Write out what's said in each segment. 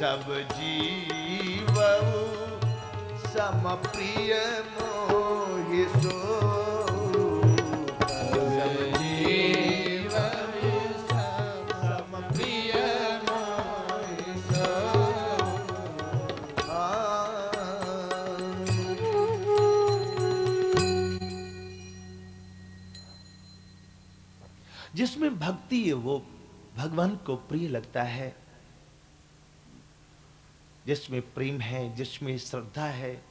सब जीव सम प्रिय मोहि सो सब जीव सम प्रिय मोहि सो जिसमें भक्ति है वो भगवान को प्रिय लगता है, जिसमें प्रेम है, जिसमें श्रद्धा है,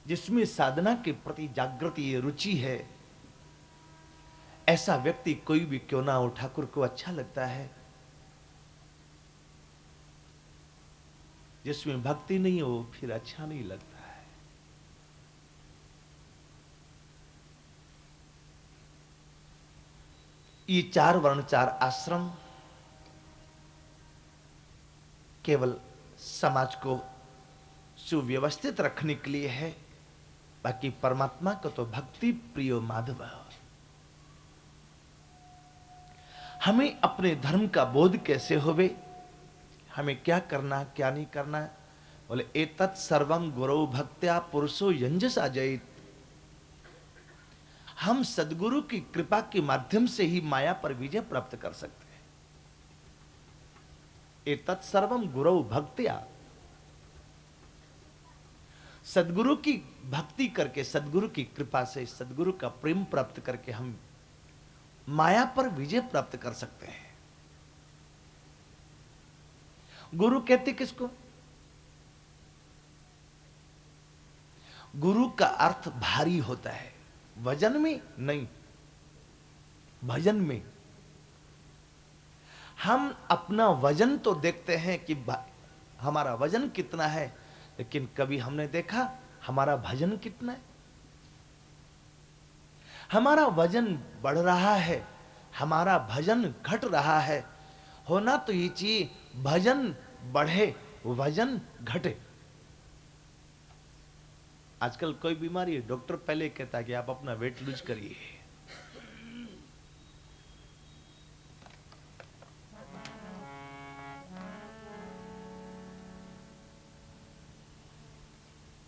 जिसमें साधना के प्रति जागृति रुचि है, ऐसा व्यक्ति कोई भी क्यों ना हो ठाकुर को अच्छा लगता है। जिसमें भक्ति नहीं हो फिर अच्छा नहीं लगता है। ये 4 वर्ण 4 आश्रम केवल समाज को सुव्यवस्थित रखने के लिए है, बाकी परमात्मा को तो भक्ति प्रियो माधव। हमें अपने धर्म का बोध कैसे होवे, हमें क्या करना क्या नहीं करना, बोले एतत् सर्वम गुरु भक्त्या पुरुषो यंजस अजयित। हम सदगुरु की कृपा के माध्यम से ही माया पर विजय प्राप्त कर सकते हैं। एतत् सर्वम गुरु भक्त्या, सदगुरु की भक्ति करके, सदगुरु की कृपा से, सदगुरु का प्रेम प्राप्त करके हम माया पर विजय प्राप्त कर सकते हैं। गुरु कहते किसको? गुरु का अर्थ भारी होता है, वजन में नहीं, भजन में। हम अपना वजन तो देखते हैं कि हमारा वजन कितना है, लेकिन कभी हमने देखा हमारा भजन कितना है। हमारा वजन बढ़ रहा है, हमारा भजन घट रहा है। होना तो ये चाहिए भजन बढ़े वजन घटे। आजकल कोई बीमारी है, डॉक्टर पहले कहता है कि आप अपना वेट लूज करिए।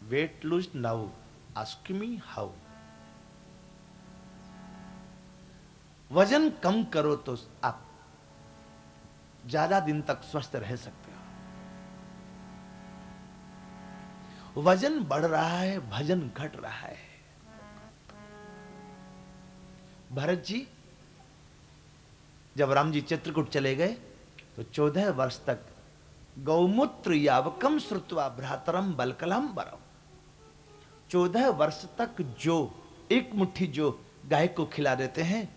Weight lose now, ask me how. वजन कम करो तो आप ज्यादा दिन तक स्वस्थ रह सकते हो। वजन बढ़ रहा है, भजन घट रहा है। भरत जी जब राम जी चित्रकूट चले गए तो 14 वर्ष तक गौमूत्र यावकम श्रुत्वा भ्रातरम बलकलम बरम, 14 वर्ष तक जो एक मुट्ठी जो गाय को खिला देते हैं,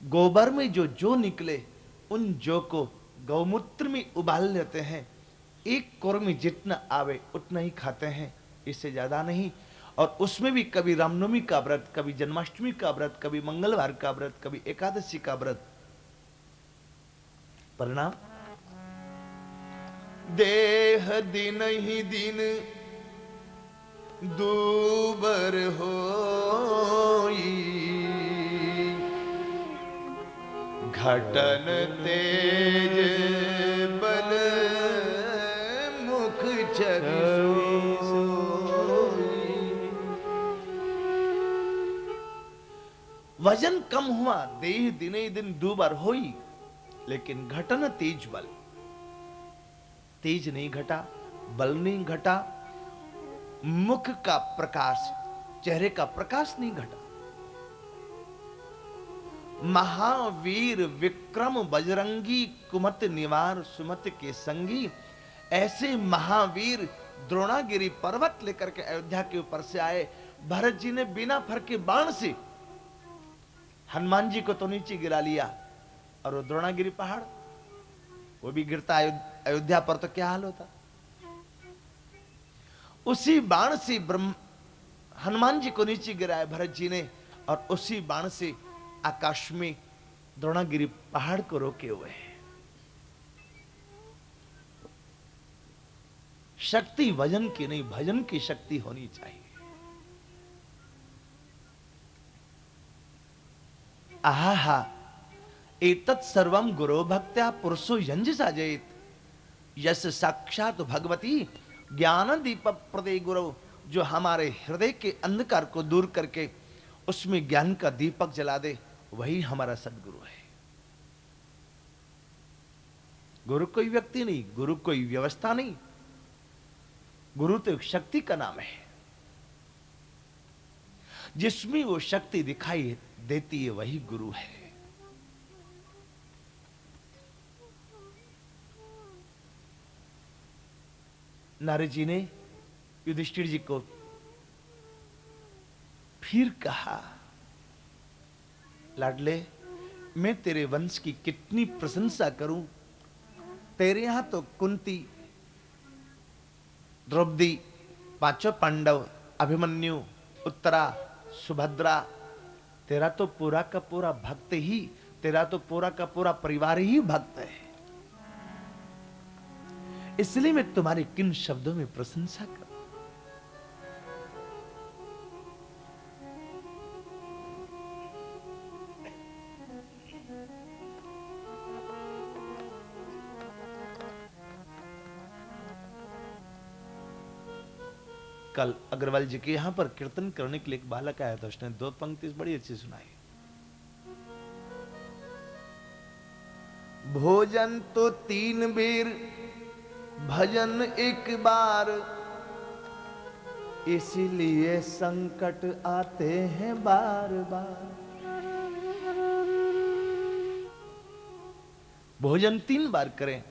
गोबर में जो निकले उन जो को गौमूत्र में उबाल लेते हैं। एक कोर में जितना आवे उतना ही खाते हैं, इससे ज्यादा नहीं। और उसमें भी कभी रामनवमी का व्रत, कभी जन्माष्टमी का व्रत, कभी मंगलवार का व्रत, कभी एकादशी का व्रत। परिणाम देह दिन ही दिन दूबर होई, घटन तेज बल मुख चरी। वजन कम हुआ, देह दिने दिन दूबर होई, लेकिन घटन तेज बल, तेज नहीं घटा, बल नहीं घटा, मुख का प्रकाश, चेहरे का प्रकाश नहीं घटा। महावीर विक्रम बजरंगी कुमत निवार सुमत के संगी, ऐसे महावीर द्रोणागिरी पर्वत लेकर के अयोध्या के ऊपर से आए। भरत जी ने बिना फर के बाण से हनुमान जी को तो नीचे गिरा लिया, और वो द्रोणागिरी पहाड़ वो भी गिरता अयोध्या पर तो क्या हाल होता। उसी बाण से हनुमान जी को नीचे गिराया भरत जी ने, और उसी बाण से आकाश में द्रोणागिरी पहाड़ को रोके हुए हैं। शक्ति वजन की नहीं, भजन की शक्ति होनी चाहिए। आहा एतत् सर्वम गुरो भक्त्या पुरुषो यंज साजयित। यस साक्षात भगवती ज्ञान दीप प्रदे गुरु, जो हमारे हृदय के अंधकार को दूर करके उसमें ज्ञान का दीपक जला दे, वही हमारा सदगुरु है। गुरु कोई व्यक्ति नहीं, गुरु कोई व्यवस्था नहीं, गुरु तो एक शक्ति का नाम है। जिसमें वो शक्ति दिखाई देती है वही गुरु है। नारद जी ने युधिष्ठिर जी को फिर कहा, लाडले, मैं तेरे वंश की कितनी प्रशंसा करूं। तेरे यहां तो कुंती, द्रौपदी, पांचों पांडव, अभिमन्यु, उत्तरा, सुभद्रा, तेरा तो पूरा का पूरा भक्त ही, तेरा तो पूरा का पूरा परिवार ही भक्त है। इसलिए मैं तुम्हारे किन शब्दों में प्रशंसा करूं। कल अग्रवाल जी के यहां पर कीर्तन करने के लिए एक बालक आया था, उसने 2 पंक्ति बड़ी अच्छी सुनाई। भोजन तो 3 बेर, भजन एक बार, इसीलिए संकट आते हैं बार बार। भोजन 3 बार करें,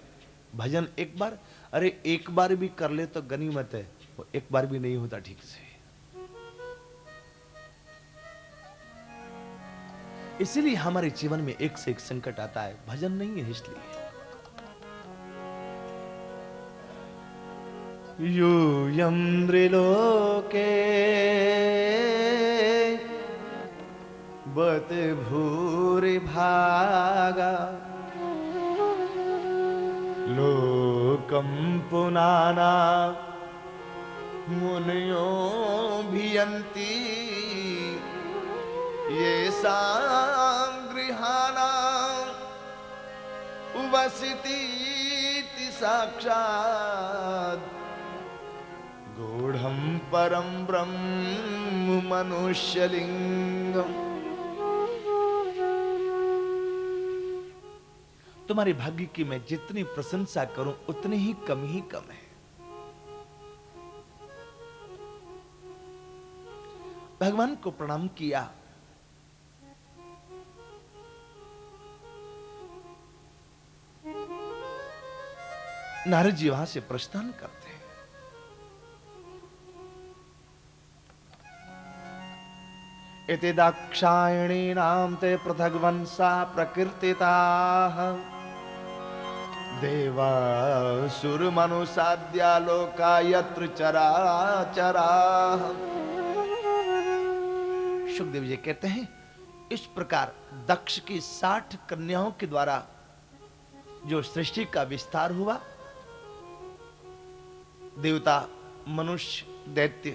भजन एक बार। अरे एक बार भी कर ले तो गनीमत है, वो एक बार भी नहीं होता ठीक से। इसीलिए हमारे जीवन में एक से एक संकट आता है, भजन नहीं है इसलिए। यूयं त्रिलोके बत भूरि भागा, लोकं पुनाना मुनयो भियन्ति, येषां गृहाणां वसतीति साक्षात्, गूढ़ं परं ब्रह्म मनुष्यलिंगम। तुम्हारे भाग्य की मैं जितनी प्रशंसा करूं उतनी ही कम है। भगवान को प्रणाम किया। नारद जी वहां से प्रस्थान करते हैं। इति दाक्षायणीनां ते पृथग्वंशा प्रकीर्तिताः, देवासुरमनुसाद्या लोका यत्र चराचराः। सुखदेव जी कहते हैं, इस प्रकार दक्ष की 60 कन्याओं के द्वारा जो सृष्टि का विस्तार हुआ, देवता, मनुष्य, दैत्य,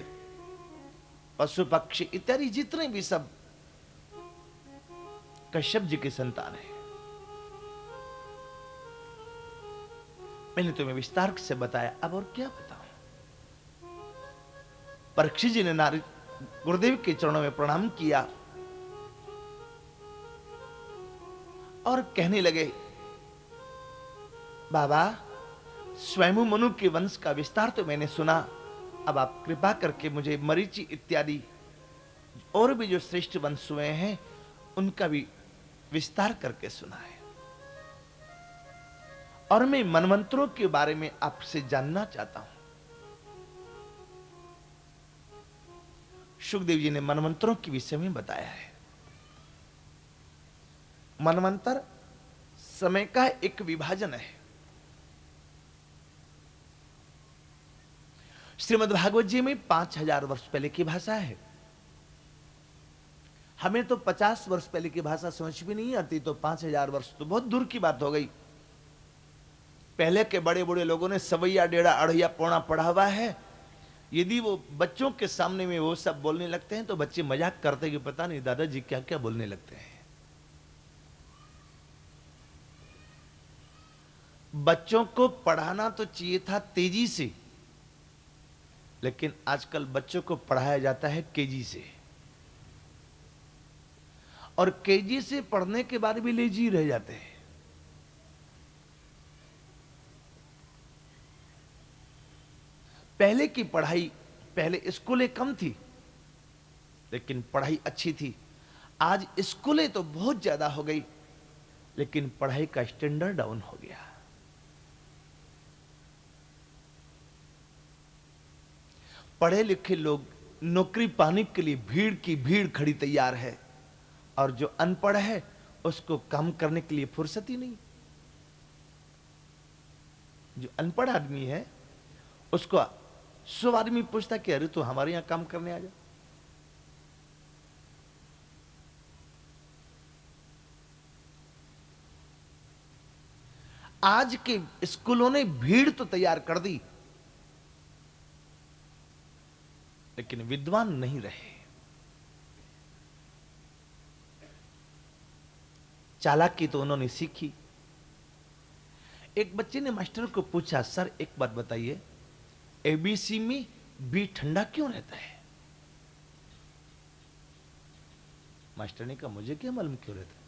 पशु पक्षी इत्यादि जितने भी सब कश्यप जी की संतान है। मैंने तुम्हें विस्तार से बताया, अब और क्या बताऊं। परीक्षित जी ने नारद गुरुदेव के चरणों में प्रणाम किया और कहने लगे, बाबा, स्वयं मनु के वंश का विस्तार तो मैंने सुना, अब आप कृपा करके मुझे मरीचि इत्यादि और भी जो श्रेष्ठ वंश हुए हैं उनका भी विस्तार करके सुनाए। और मैं मनवंतरों के बारे में आपसे जानना चाहता हूं। सुखदेव जी ने मनवंतरों के विषय में बताया है। मनवंतर समय का एक विभाजन है। श्रीमद् भागवत जी में 5000 वर्ष पहले की भाषा है। हमें तो 50 वर्ष पहले की भाषा समझ भी नहीं आती, तो 5000 वर्ष तो बहुत दूर की बात हो गई। पहले के बड़े बड़े लोगों ने सवैया, डेढ़ा, अढ़ैया, पौना पढ़ा हुआ है। यदि वो बच्चों के सामने में वो सब बोलने लगते हैं तो बच्चे मजाक करते कि पता नहीं दादाजी क्या क्या बोलने लगते हैं। बच्चों को पढ़ाना तो चाहिए था तेजी से, लेकिन आजकल बच्चों को पढ़ाया जाता है केजी से, और केजी से पढ़ने के बाद भी लेजी रह जाते हैं। पहले की पढ़ाई, पहले स्कूलें कम थी लेकिन पढ़ाई अच्छी थी। आज स्कूलें तो बहुत ज्यादा हो गई लेकिन पढ़ाई का स्टैंडर्ड डाउन हो गया। पढ़े लिखे लोग नौकरी पाने के लिए भीड़ की भीड़ खड़ी तैयार है, और जो अनपढ़ है उसको काम करने के लिए फुर्सत ही नहीं। जो अनपढ़ आदमी है उसको 100 आदमी पूछता कि अरे तू हमारे यहां काम करने आ जा। आज के स्कूलों ने भीड़ तो तैयार कर दी लेकिन विद्वान नहीं रहे। चालाकी तो उन्होंने सीखी। एक बच्चे ने मास्टर को पूछा, सर एक बात बताइए, एबीसी में बी ठंडा क्यों रहता है? मास्टर ने कहा, मुझे क्या मालूम क्यों रहता है,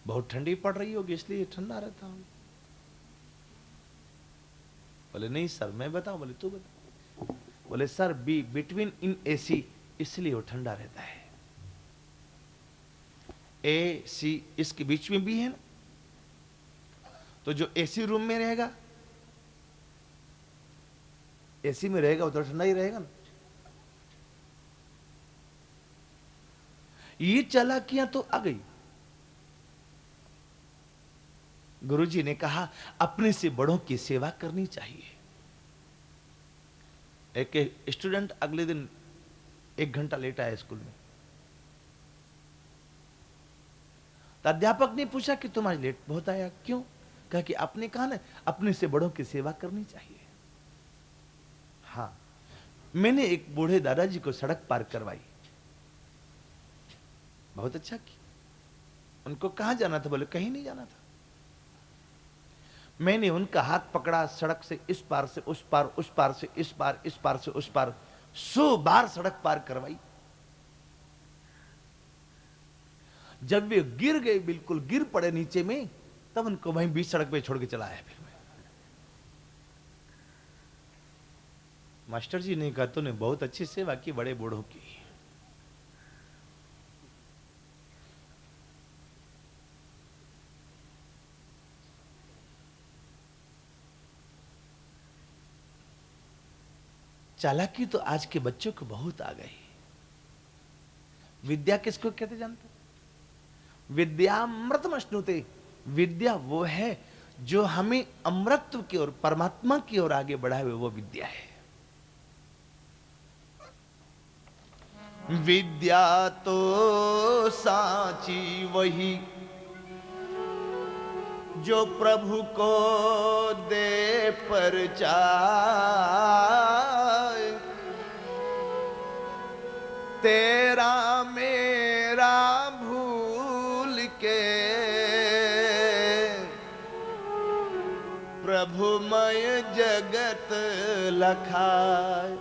बहुत ठंडी पड़ रही होगी इसलिए ठंडा रहता हूं। बोले नहीं सर मैं बताऊं। बोले तू बता। बोले sir be between in AC, इसलिए वो ठंडा रहता है। ए सी इसके बीच में भी है ना, तो जो एसी रूम में रहेगा, एसी में रहेगा वो तो ठंडा ही रहेगा ना। ये चालाकियां तो आ गई। गुरुजी ने कहा अपने से बड़ों की सेवा करनी चाहिए। एक स्टूडेंट अगले दिन 1 घंटा लेट आया स्कूल में, तो अध्यापक ने पूछा कि तुम आज लेट बहुत आया क्यों? कहा कि आपने कहा ना अपने से बड़ों की सेवा करनी चाहिए। हाँ, मैंने एक बूढ़े दादाजी को सड़क पार करवाई, बहुत अच्छा की। उनको कहां जाना था? बोले कहीं नहीं जाना था। मैंने उनका हाथ पकड़ा, सड़क से इस पार से उस पार, उस पार से इस पार, इस पार से उस पार 100 बार सड़क पार करवाई। जब वे गिर गए, बिल्कुल गिर पड़े नीचे में, तब उनको वहीं बीच सड़क पे छोड़ के चला आया। फिर मैं, मास्टर जी ने कहा तूने बहुत अच्छी सेवा की बड़े बूढ़ों की। चालाकी तो आज के बच्चों को बहुत आ गई। विद्या किसको कहते जानते? विद्यामृतमश्नुते, विद्या वो है जो हमें अमृतत्व की ओर, परमात्मा की ओर आगे बढ़ाए, वो विद्या है। विद्या तो साची वही जो प्रभु को दे परचाए, तेरा मेरा भूल के प्रभुमय जगत लखाए।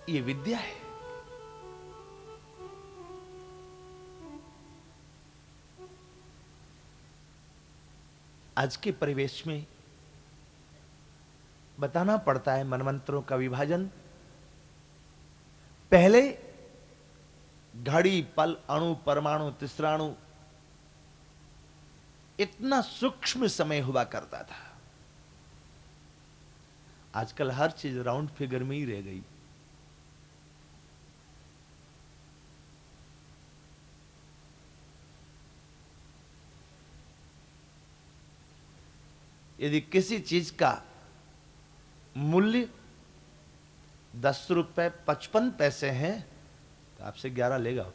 ये विद्या है। आज के परिवेश में बताना पड़ता है मनमंत्रों का विभाजन। पहले घड़ी पल अणु परमाणु तिसराणु इतना सूक्ष्म समय हुआ करता था। आजकल हर चीज राउंड फिगर में ही रह गई। यदि किसी चीज का मूल्य 10 रुपए 55 पैसे हैं तो आपसे 11 लेगा।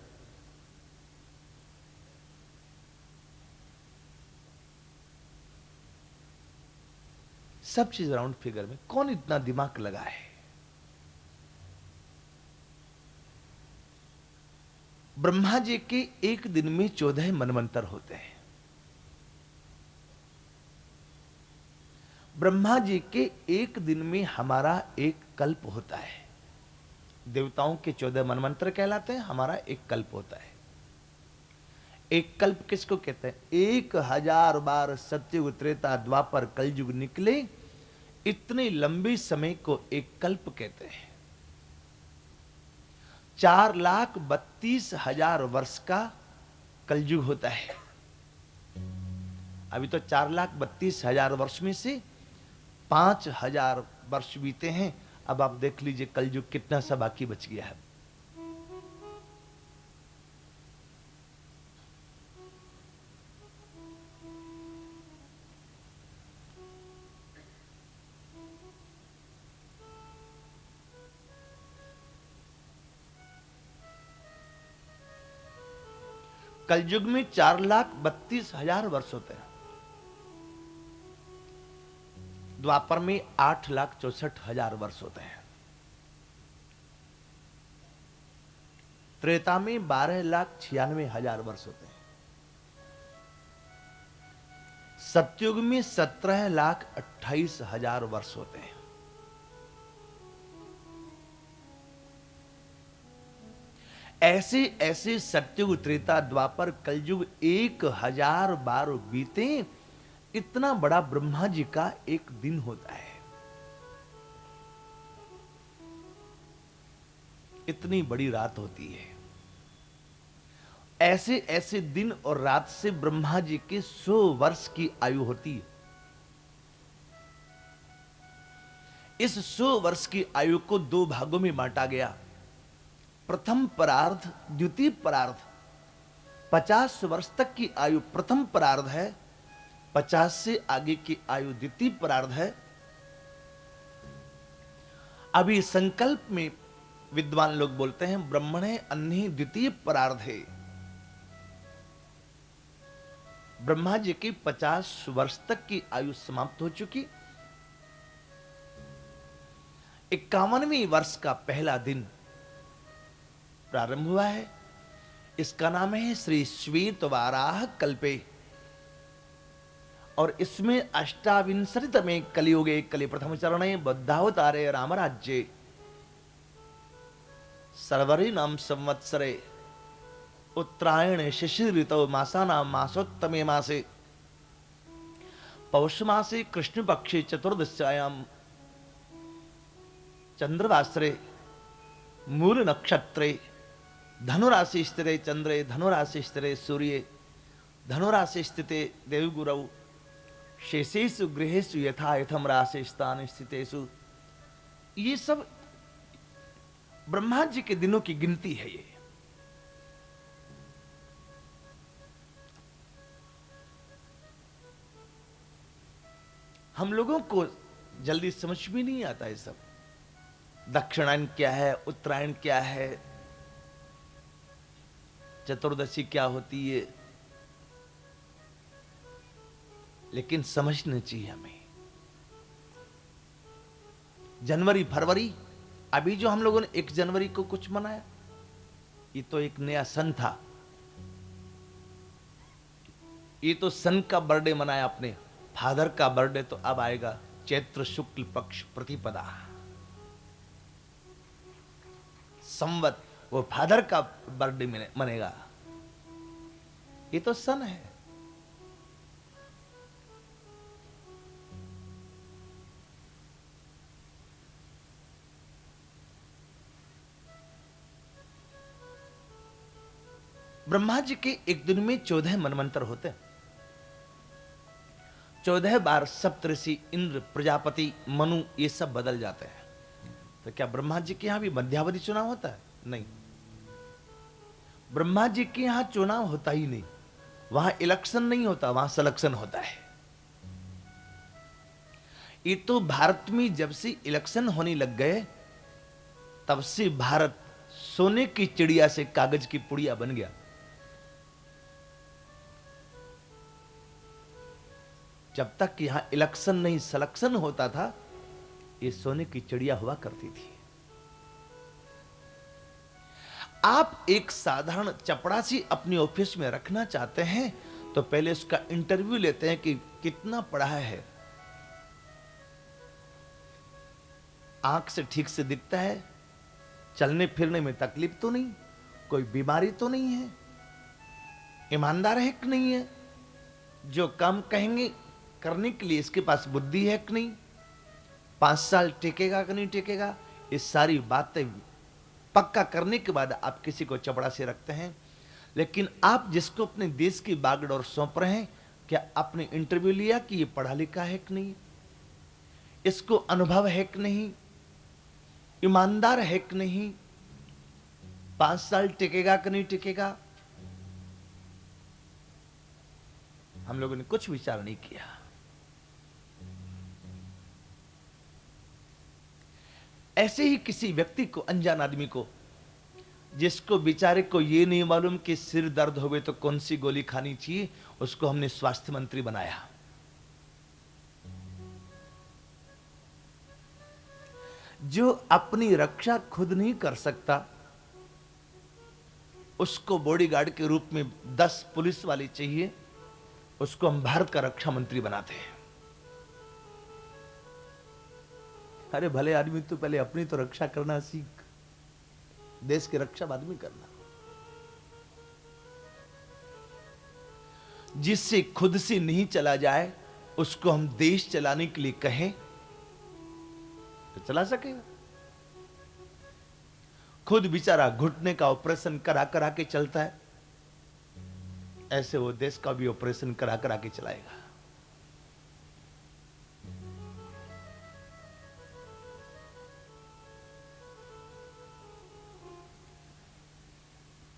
सब चीज राउंड फिगर में, कौन इतना दिमाग लगाए? ब्रह्मा जी के एक दिन में 14 मनवंतर होते हैं। ब्रह्मा जी के एक दिन में हमारा एक कल्प होता है। देवताओं के 14 मनवंतर कहलाते हैं, हमारा एक कल्प होता है। एक कल्प किसको कहते हैं? 1000 बार सत्ययुग त्रेता द्वापर कलयुग निकले, इतने लंबे समय को एक कल्प कहते हैं। 4,32,000 वर्ष का कलयुग होता है। अभी तो 4,32,000 वर्ष में से 5,000 वर्ष बीते हैं। अब आप देख लीजिए कलयुग कितना सा बाकी बच गया है। कलयुग में 4,32,000 वर्ष होते हैं। द्वापर में 8,64,000 वर्ष होते हैं। त्रेता में 12,96,000 वर्ष होते हैं। सतयुग में 17,28,000 वर्ष होते हैं। ऐसे ऐसे सतयुग त्रेता द्वापर कलयुग 1,000 बार बीते, इतना बड़ा ब्रह्मा जी का एक दिन होता है। इतनी बड़ी रात होती है। ऐसे ऐसे दिन और रात से ब्रह्मा जी के 100 वर्ष की आयु होती है। इस 100 वर्ष की आयु को 2 भागों में बांटा गया। प्रथम परार्ध, द्वितीय परार्ध। 50 वर्ष तक की आयु प्रथम परार्ध है, 50 से आगे की आयु द्वितीय परार्ध है। अभी संकल्प में विद्वान लोग बोलते हैं ब्रह्मणे अन्य द्वितीय परार्ध है। ब्रह्मा जी की 50 वर्ष तक की आयु समाप्त हो चुकी। 51वें वर्ष का पहला दिन प्रारंभ हुआ है। इसका नाम है श्री श्वेत वाराह कल्पे, और इसमें 28वें कलियुगे कलि प्रथम चरणे बद्धावतारे राम राज्ये सर्वरी नाम संवत्सरे उत्तरायण शिशिर ऋतौ मासानां मासोत्तमे मासे पौष मासे कृष्ण पक्षे चतुर्दश्यायां चंद्रवासरे मूल नक्षत्रे धनुराशि स्थिते चंद्रे धनुराशि स्थिते सूर्ये धनुराशि स्थिते देवगुरौ शेषेषु गृहेषु यथा यथम राशि स्थान स्थितेषु। ये सब ब्रह्मा जी के दिनों की गिनती है। ये हम लोगों को जल्दी समझ भी नहीं आता ये सब। दक्षिणायन क्या है, उत्तरायण क्या है, चतुर्दशी क्या होती है, लेकिन समझना चाहिए हमें। जनवरी फरवरी, अभी जो हम लोगों ने 1 जनवरी को कुछ मनाया, ये तो एक नया सन था। ये तो सन का बर्थडे मनाया अपने फादर का बर्थडे, तो अब आएगा चैत्र शुक्ल पक्ष प्रतिपदा संवत, वो फादर का बर्थडे मनेगा। ये तो सन है। ब्रह्मा जी के एक दिन में 14 मनवंतर होते हैं। 14 बार सप्तऋषि, इंद्र, प्रजापति, मनु ये सब बदल जाते हैं। तो क्या ब्रह्मा जी के यहां भी मध्यावधि चुनाव होता है? नहीं, ब्रह्मा जी के यहां चुनाव होता ही नहीं। वहां इलेक्शन नहीं होता, वहां सिलेक्शन होता है। ये तो भारत में जब से इलेक्शन होने लग गए, तब से भारत सोने की चिड़िया से कागज की पुड़िया बन गया। जब तक यहां इलेक्शन नहीं सिलेक्शन होता था, ये सोने की चिड़िया हुआ करती थी। आप एक साधारण चपरासी अपनी ऑफिस में रखना चाहते हैं तो पहले उसका इंटरव्यू लेते हैं कि कितना पढ़ा है, आंख से ठीक से दिखता है, चलने फिरने में तकलीफ तो नहीं, कोई बीमारी तो नहीं है, ईमानदार है कि नहीं है, जो काम कहेंगे करने के लिए इसके पास बुद्धि है कि नहीं, 5 साल टिकेगा कि नहीं टिकेगा, ये सारी बातें पक्का करने के बाद आप किसी को चपरासी रखते हैं। लेकिन आप जिसको अपने देश की बागडोर सौंप रहे हैं, क्या आपने इंटरव्यू लिया कि ये पढ़ा लिखा है कि नहीं, इसको अनुभव है कि नहीं, ईमानदार है कि नहीं, 5 साल टिकेगा कि नहीं टिकेगा? हम लोगों ने कुछ विचार नहीं किया। ऐसे ही किसी व्यक्ति को, अनजान आदमी को, जिसको बेचारे को ये नहीं मालूम कि सिर दर्द हो गए तो कौन सी गोली खानी चाहिए, उसको हमने स्वास्थ्य मंत्री बनाया। जो अपनी रक्षा खुद नहीं कर सकता, उसको बॉडीगार्ड के रूप में 10 पुलिस वाले चाहिए, उसको हम भारत का रक्षा मंत्री बनाते हैं। अरे भले आदमी, तो पहले अपनी तो रक्षा करना सीख, देश की रक्षा बाद में करना। जिससे खुद से नहीं चला जाए उसको हम देश चलाने के लिए कहें तो चला सकेगा। खुद बेचारा घुटने का ऑपरेशन करा करा के चलता है, ऐसे वो देश का भी ऑपरेशन करा करा के चलाएगा।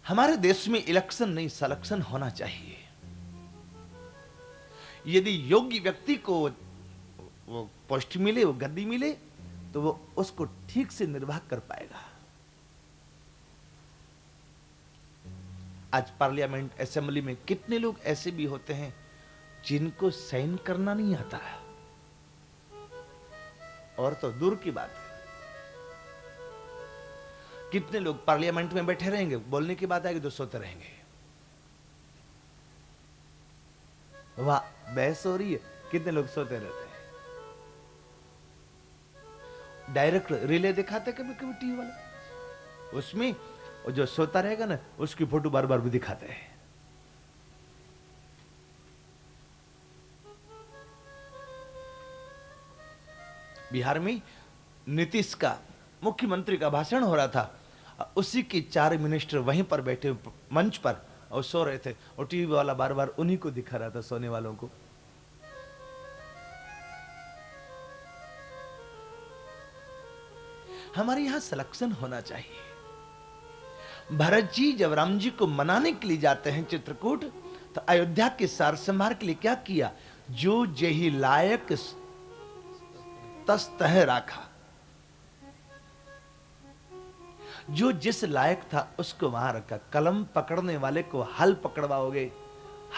हमारे देश में इलेक्शन नहीं, सलेक्शन होना चाहिए। यदि योग्य व्यक्ति को वो पोस्ट मिले, वो गद्दी मिले, तो वो उसको ठीक से निर्वाह कर पाएगा। आज पार्लियामेंट असेंबली में कितने लोग ऐसे भी होते हैं जिनको साइन करना नहीं आता है, और तो दूर की बात है। कितने लोग पार्लियामेंट में बैठे रहेंगे, बोलने की बात आएगी तो सोते रहेंगे। वाह, बहस हो रही है, कितने लोग सोते रहते हैं। डायरेक्ट रिले दिखाते कभी कभी टीवी वाला, उसमें और जो सोता रहेगा ना उसकी फोटो बार बार भी दिखाते हैं। बिहार में नीतीश का, मुख्यमंत्री का भाषण हो रहा था, उसी के 4 मिनिस्टर वहीं पर बैठे मंच पर और सो रहे थे, और टीवी वाला बार बार उन्हीं को दिखा रहा था, सोने वालों को। हमारे यहां सिलेक्शन होना चाहिए। भरत जी जब राम जी को मनाने के लिए जाते हैं चित्रकूट, तो अयोध्या के सार संभार के लिए क्या किया, जो जेही लायक तस तह राखा, जो जिस लायक था उसको वहां रखा। कलम पकड़ने वाले को हल पकड़वाओगे,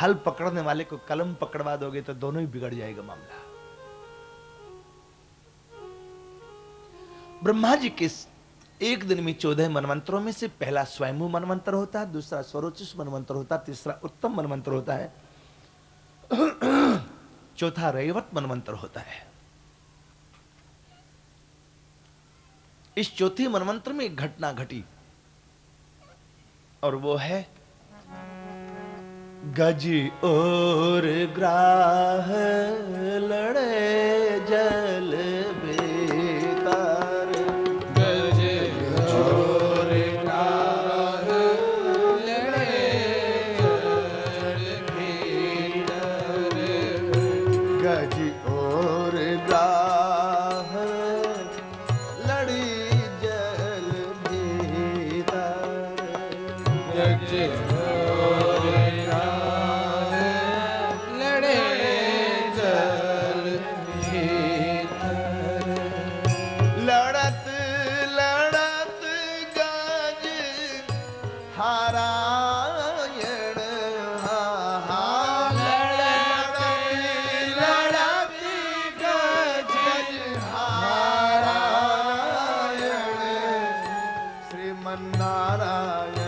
हल पकड़ने वाले को कलम पकड़वा दोगे तो दोनों ही बिगड़ जाएगा मामला। ब्रह्मा जी के एक दिन में 14 मनवंतरों में से पहला स्वयंभू मनवंतर होता है, दूसरा स्वरोचिष मनवंतर होता है, तीसरा उत्तम मनवंतर होता है, चौथा रैवत मनवंतर होता है। इस चौथे मनवंतर में एक घटना घटी, और वो है गज और ग्राह लड़े जल बेतार, गज और ग्राह लड़े जल बेतार, गज और ग्राह लड़ी जल बेतार, गज नारायण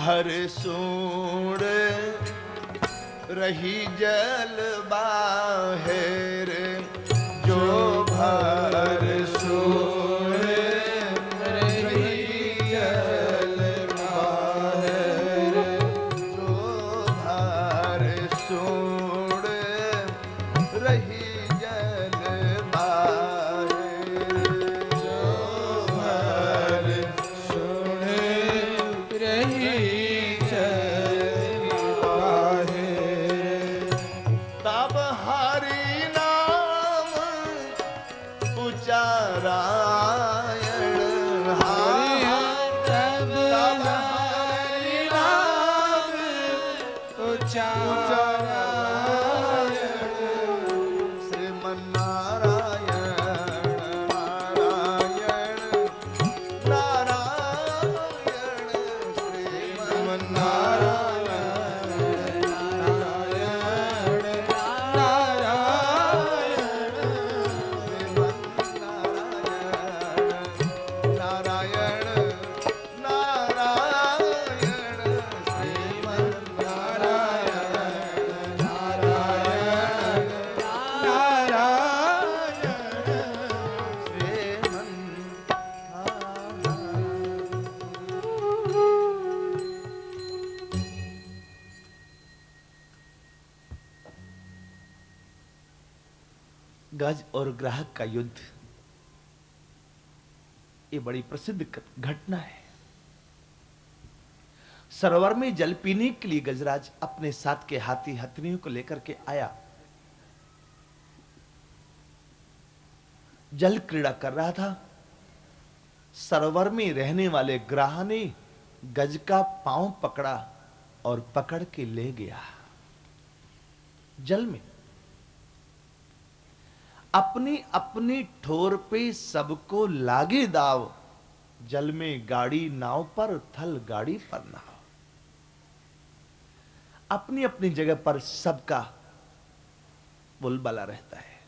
भर सूड़ रही जल बाहेर, जो भर सूड़ रही जल बाहेर, जो भर सूड़ रही जल बाहेर, जो भर सुन रही जल बाहेर, तब हरि नाम उचारायण, तब हरि नाम उचारायण, श्रीमन्नारायण नारायण नारायण, श्रीमन्नारायण नारायण नारायण, नारायण नारायण, नारायण नारायण गज और ग्राहक का युद्ध, ये बड़ी प्रसिद्ध घटना है। सरोवर में जल पीने के लिए गजराज अपने साथ के हाथी हथनियों को लेकर के आया। जल क्रीड़ा कर रहा था। सरोवर में रहने वाले ग्राह ने गज का पांव पकड़ा और पकड़ के ले गया जल में। अपनी अपनी ठोर पे सबको लागे दाव, जल में गाड़ी नाव पर, थल गाड़ी पर नाव। अपनी अपनी जगह पर सबका बोलबाला रहता है।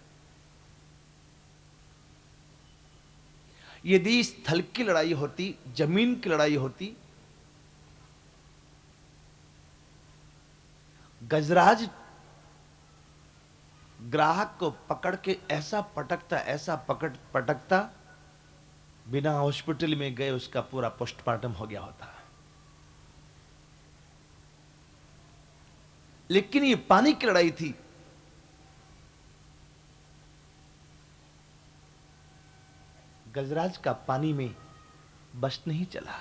यदि स्थल की लड़ाई होती, जमीन की लड़ाई होती, गजराज ग्राहक को पकड़ के ऐसा पटकता, ऐसा पटकता, बिना हॉस्पिटल में गए उसका पूरा पोस्टमार्टम हो गया होता। लेकिन ये पानी की लड़ाई थी। गजराज का पानी में बस नहीं चला।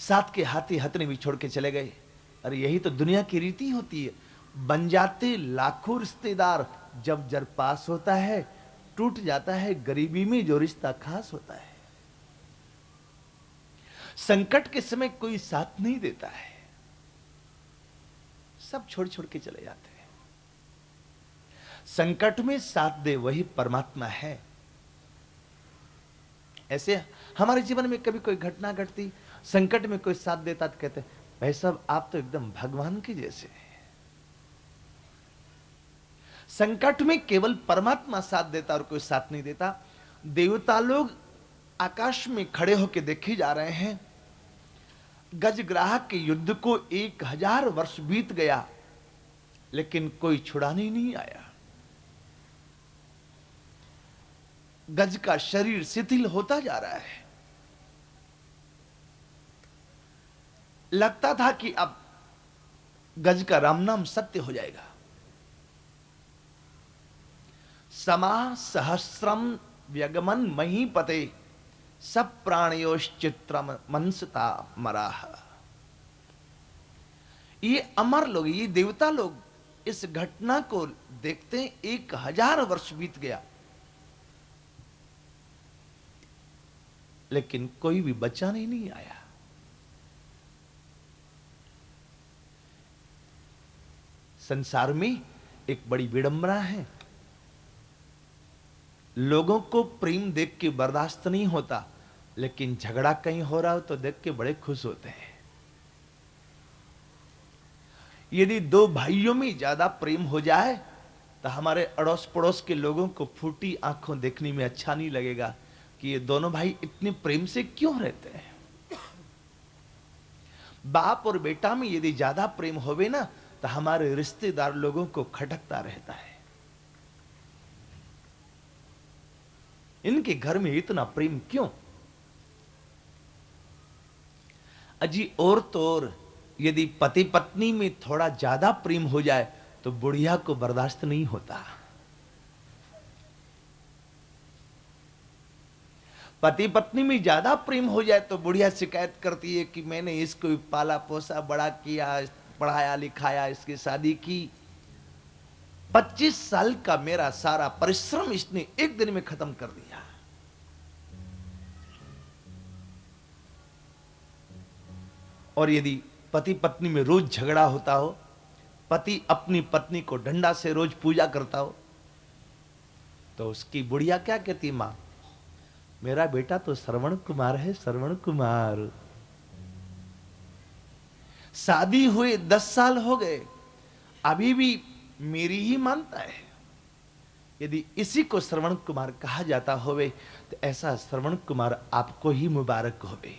साथ के हाथी हथनी भी छोड़ के चले गए। अरे यही तो दुनिया की रीति होती है। बन जाते लाखों रिश्तेदार, जब जर पास होता है टूट जाता है गरीबी में जो रिश्ता खास होता है। संकट के समय कोई साथ नहीं देता है, सब छोड़ छोड़ के चले जाते हैं। संकट में साथ दे वही परमात्मा है। ऐसे हमारे जीवन में कभी कोई घटना घटती, संकट में कोई साथ देता तो कहते भाई साहब आप तो एकदम भगवान के जैसे हैं। संकट में केवल परमात्मा साथ देता और कोई साथ नहीं देता। देवता लोग आकाश में खड़े होकर देखे जा रहे हैं। गजग्राह के युद्ध को 1000 वर्ष बीत गया, लेकिन कोई छुड़ाने नहीं आया। गज का शरीर शिथिल होता जा रहा है। लगता था कि अब गज का राम नाम सत्य हो जाएगा। समा सहस्रम व्यगमन महीपते, सब प्राणयोश्चित्रम मनसता मराह। ये अमर लोग, ये देवता लोग इस घटना को देखते 1000 वर्ष बीत गया, लेकिन कोई भी बचाने नहीं आया। संसार में एक बड़ी विडंबना है। लोगों को प्रेम देख के बर्दाश्त नहीं होता, लेकिन झगड़ा कहीं हो रहा हो तो देख के बड़े खुश होते हैं। यदि दो भाइयों में ज्यादा प्रेम हो जाए तो हमारे अड़ोस पड़ोस के लोगों को फूटी आंखों देखने में अच्छा नहीं लगेगा कि ये दोनों भाई इतने प्रेम से क्यों रहते हैं। बाप और बेटा में यदि ज्यादा प्रेम होवे ना तो हमारे रिश्तेदार लोगों को खटकता रहता है। इनके घर में इतना प्रेम क्यों? अजी और तो और यदि पति पत्नी में थोड़ा ज्यादा प्रेम हो जाए तो बुढ़िया को बर्दाश्त नहीं होता। पति पत्नी में ज्यादा प्रेम हो जाए तो बुढ़िया शिकायत करती है कि मैंने इसको पाला पोसा, बड़ा किया, पढ़ाया लिखाया, इसकी शादी की, 25 साल का मेरा सारा परिश्रम इसने एक दिन में खत्म कर दिया। और यदि पति पत्नी में रोज झगड़ा होता हो, पति अपनी पत्नी को डंडा से रोज पूजा करता हो, तो उसकी बुढ़िया क्या कहती? मां, मेरा बेटा तो श्रवण कुमार है, श्रवण कुमार। शादी हुए 10 साल हो गए, अभी भी मेरी ही मानता है। यदि इसी को श्रवण कुमार कहा जाता होवे तो ऐसा श्रवण कुमार आपको ही मुबारक होवे।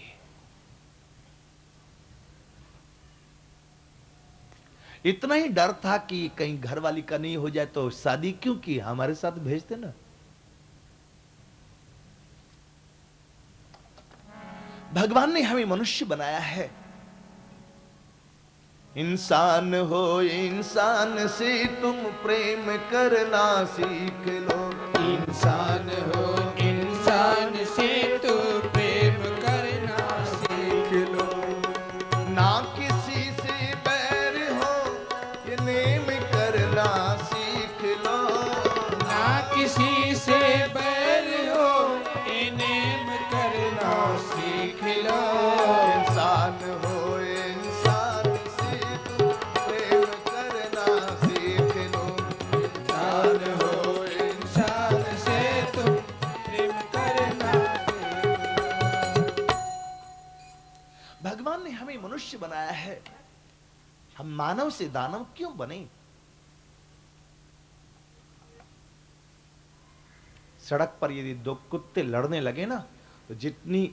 इतना ही डर था कि कहीं घरवाली का नहीं हो जाए तो शादी क्यों की, हमारे साथ भेजते ना। भगवान ने हमें मनुष्य बनाया है। इंसान हो, इंसान से तुम प्रेम करना सीख लो। इंसान हो, इंसान से तू प्रेम करना सीख लो। ना किसी से बैर हो, ये नेम करना सीख लो। ना किसी से बैर हो, इनेम करना सीख लो। इंसान हो, इंसान से तुम प्रेम करना सीख लो। इंसान हो, इंसान से तुम प्रेम करना सीख लो। भगवान ने हमें मनुष्य बनाया है, हम मानव से दानव क्यों बने? सड़क पर यदि दो कुत्ते लड़ने लगे ना तो जितनी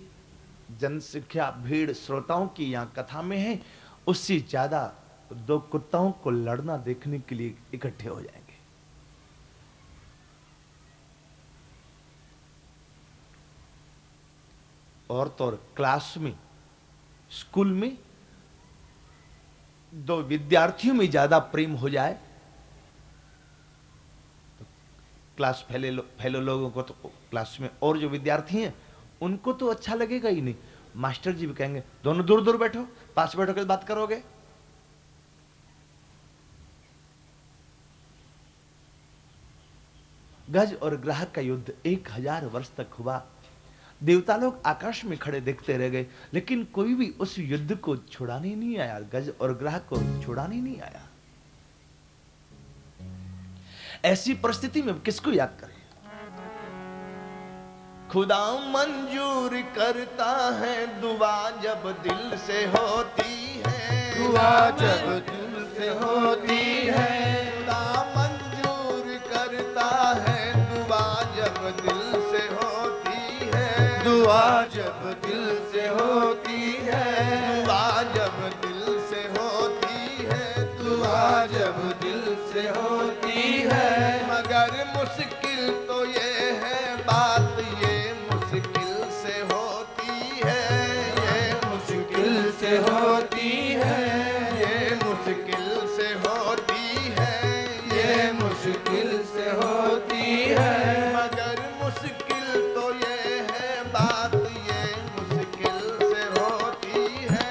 जनसंख्या भीड़ श्रोताओं की यहां कथा में है, उससे ज्यादा दो कुत्ताओं को लड़ना देखने के लिए इकट्ठे हो जाएंगे। और तो और क्लास में, स्कूल में दो विद्यार्थियों में ज्यादा प्रेम हो जाए तो क्लास फेलो लोगों को, तो क्लास में और जो विद्यार्थी हैं उनको तो अच्छा लगेगा ही नहीं। मास्टर जी भी कहेंगे दोनों दूर दूर बैठो, पास बैठो के बात करोगे। गज और ग्रह का युद्ध 1000 वर्ष तक हुआ। देवता लोग आकाश में खड़े देखते रह गए, लेकिन कोई भी उस युद्ध को छुड़ाने नहीं आया, गज और ग्रह को छुड़ाने नहीं आया। ऐसी परिस्थिति में किसको याद करें? खुदा मंजूर करता है दुआ जब दिल से होती है। दुआ जब दिल से होती है। खुदा मंजूर करता है दुआ जब दिल से होती है। दुआ जब दिल से होती है। दुआ जब दिल से होती है। दुआ जब दिल से होती है। मगर मुश्किल तो ये है बात, ये मुश्किल से होती है। ये मुश्किल से होती है। ये मुश्किल से होती है। ये मुश्किल से होती है। मगर मुश्किल तो ये है बात, ये मुश्किल से होती है।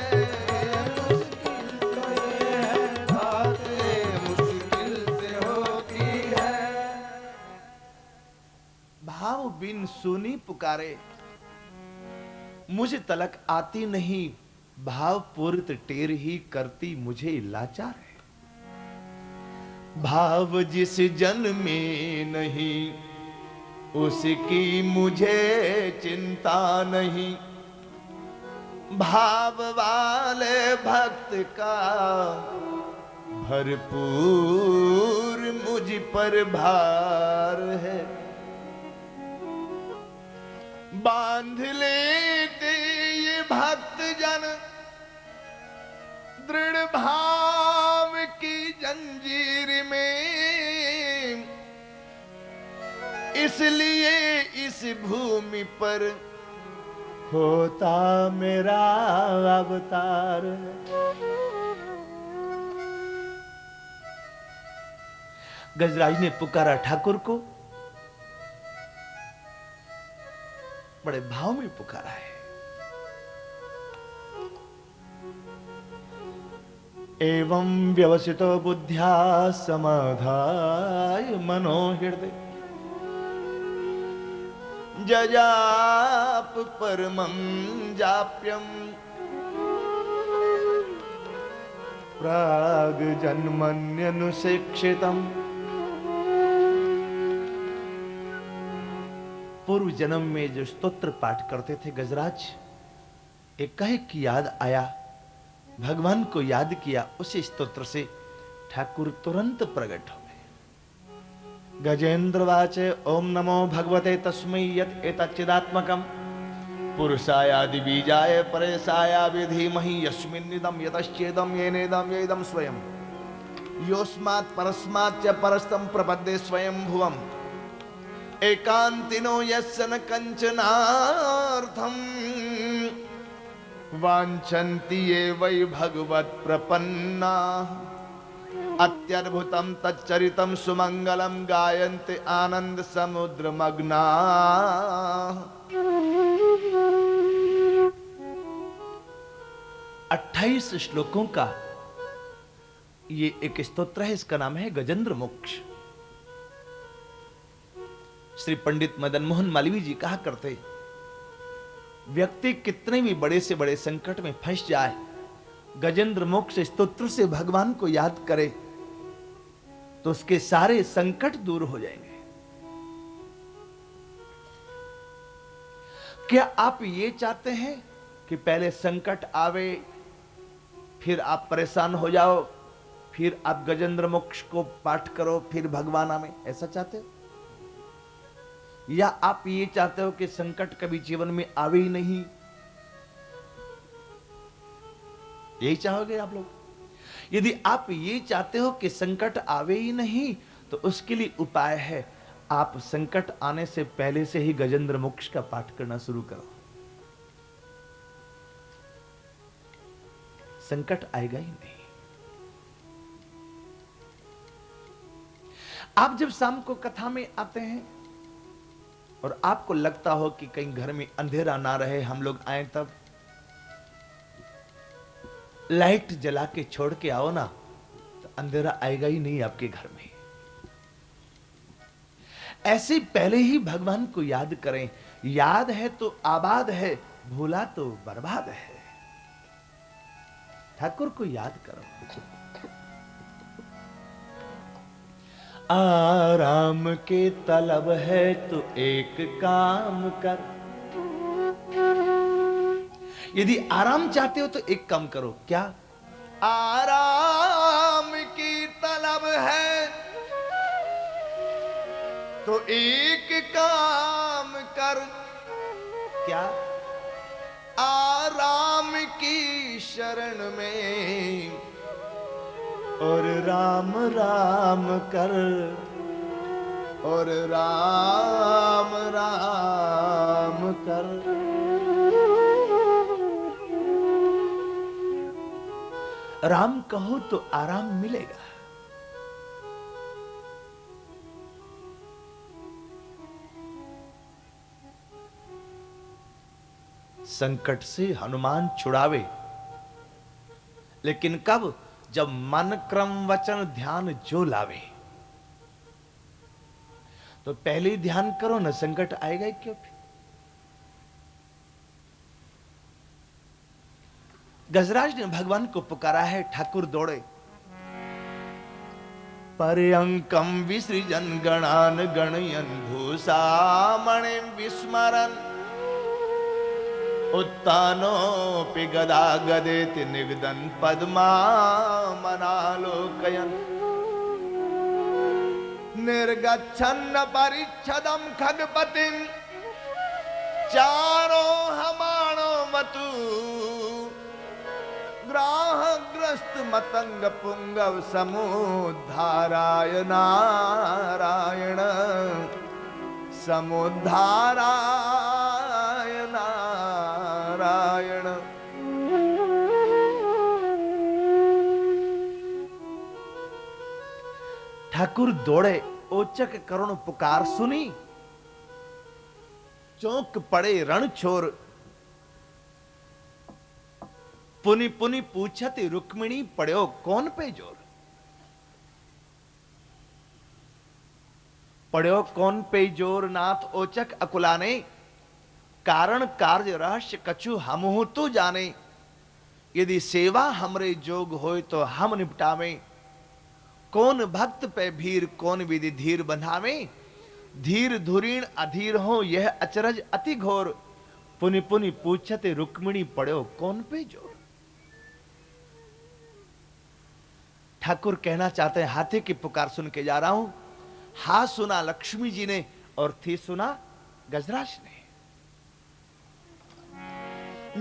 मुश्किल तो ये है बात, ये मुश्किल से होती है। भाव बिन सुनी पुकारे, मुझे तलक आती नहीं, भाव पूरित टेर ही करती मुझे लाचार है। भाव जिस जन में नहीं, उसकी मुझे चिंता नहीं। भाव वाले भक्त का भरपूर मुझ पर भार है। बांध लेते ये भक्त जन दृढ़ भाव की जंजीर में, इसलिए इस भूमि पर होता मेरा अवतार। गजराज ने पुकारा ठाकुर को, बड़े भाव में पुकारा है। एवं व्यवसितो बुद्ध्या समाधाय मनो हृदय, जजाप परमं जाप्यम प्राग जन्मन्यनुशिक्षितम्। पूर्व जन्म में जो स्तोत्र पाठ करते थे गजराज, एकाएक याद आया, भगवान को याद किया, उसी स्तोत्र से ठाकुर तुरंत प्रकट हो गए। गजेंद्र वाचे ओम नमो भगवते तस्मै यत् एतच्चिदात्मकम् पुरुषायादि बीजाय परेशाया विधीमहि यस्मिन्निदं यतश्चेदं येनेदं येदं स्वयं योस्मात् परस्मात् च परस्तं प्रपद्ये स्वयं भुवम् एकांतिनो यस्य न कंचनार्थं वाञ्छन्ति ये वै भगवत् प्रपन्ना अत्यद्भुतं तच्चरितं सुमंगलं गायन्ते आनंद समुद्र मग्ना। 28 श्लोकों का ये एक स्तोत्र है, इसका नाम है गजेंद्र मोक्ष। श्री पंडित मदन मोहन मालवीय जी कहा करते, व्यक्ति कितने भी बड़े से बड़े संकट में फंस जाए, गजेंद्र मोक्ष स्तोत्र से भगवान को याद करे तो उसके सारे संकट दूर हो जाएंगे। क्या आप ये चाहते हैं कि पहले संकट आवे, फिर आप परेशान हो जाओ, फिर आप गजेंद्र मोक्ष को पाठ करो, फिर भगवान आवे? ऐसा चाहते हो? या आप ये चाहते हो कि संकट कभी जीवन में आवे ही नहीं? यही चाहोगे आप लोग? यदि आप ये चाहते हो कि संकट आवे ही नहीं, तो उसके लिए उपाय है, आप संकट आने से पहले से ही गजेंद्र मोक्ष का पाठ करना शुरू करो। संकट आएगा ही नहीं। आप जब शाम को कथा में आते हैं और आपको लगता हो कि कहीं घर में अंधेरा ना रहे, हम लोग आए, तब लाइट जला के छोड़ के आओ ना, तो अंधेरा आएगा ही नहीं आपके घर में। ऐसे पहले ही भगवान को याद करें। याद है तो आबाद है, भूला तो बर्बाद है। ठाकुर को याद करो। आराम के तलब है तो एक काम कर। यदि आराम चाहते हो तो एक काम करो। क्या? आराम की तलब है तो एक काम कर। क्या? आराम की शरण में और राम राम कर, और राम राम कर। राम कहो तो आराम मिलेगा। संकट से हनुमान छुड़ावे, लेकिन कब? जब मन क्रम वचन ध्यान जो लावे। तो पहले ही ध्यान करो ना, संकट आएगा ही क्यों? गजराज ने भगवान को पुकारा है, ठाकुर दौड़े। पर्यंकम विसृजन गणान गणयन भूषा मणि विस्मरन उत्तानोऽपि गदा गदेति निगदन पद्मा मनालोकयन निर्गच्छन्न परिच्छदम खगपतिम चारो हमाणो मतु ग्राहग्रस्त मतंग पुंगव समुद्धाराय नारायण, समुद्धाराय नारायण। ठाकुर दौड़े, ओचक करुण पुकार सुनी, चौंक पड़े रण छोर। पुनि पुनि पूछत रुक्मिणी, पड़ो कौन पे जोर। पड़ो कौन पे जोर, नाथ ओचक अकुलाने। कारण कार्य रहस्य कछु हमहु तू जाने। यदि सेवा हमरे जोग होय तो हम निपटावे। कौन भक्त पे भीर, कौन विधि धीर बंधावे। धीर धुरीण अधीर हो, यह अचरज अति घोर। पुनि पुनि पूछत रुक्मिणी, पड़ो कौन पे जोर। ठाकुर कहना चाहते हैं, हाथी की पुकार सुन के जा रहा हूं। हा सुना लक्ष्मी जी ने और थी सुना गजराज ने।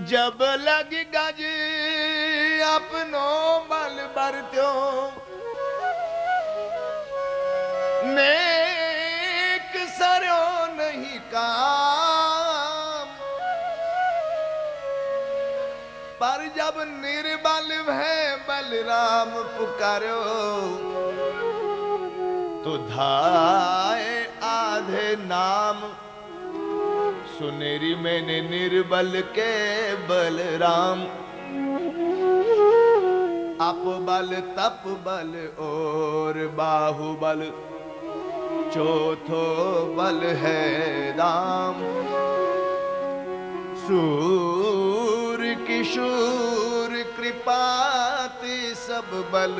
जब लग गज अपनो बल बरत्यो, नेक सरयो नहीं काम। पर जब निर्बल है बलराम पुकारो, तो धाए आधे नाम। सुनेरी मैंने निर्बल के बलराम। अप बल तप बल और बाहुबल, चौथो बल है दाम। सूर किशोर कृपाति सब बल,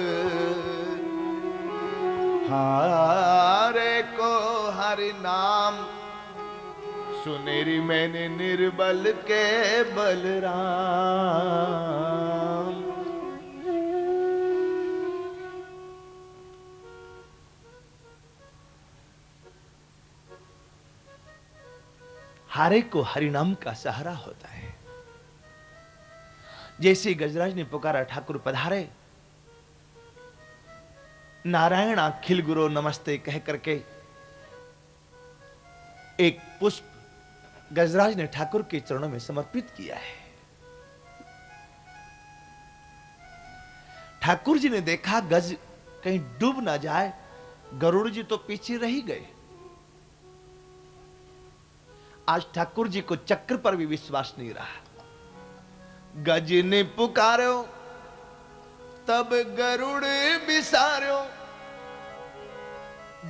हारे को हरि नाम। सुनेरी मैंने निर्बल के बलराम। हारे को हरिनाम का सहारा होता है। जैसे गजराज ने पुकारा, ठाकुर पधारे। नारायण अखिल गुरु नमस्ते कह करके एक पुष्प गजराज ने ठाकुर के चरणों में समर्पित किया है। ठाकुर जी ने देखा गज कहीं डूब ना जाए, गरुड़ जी तो पीछे रह ही गए। आज ठाकुर जी को चक्र पर भी विश्वास नहीं रहा। गज ने पुकारो तब गरुड़ बिसारो,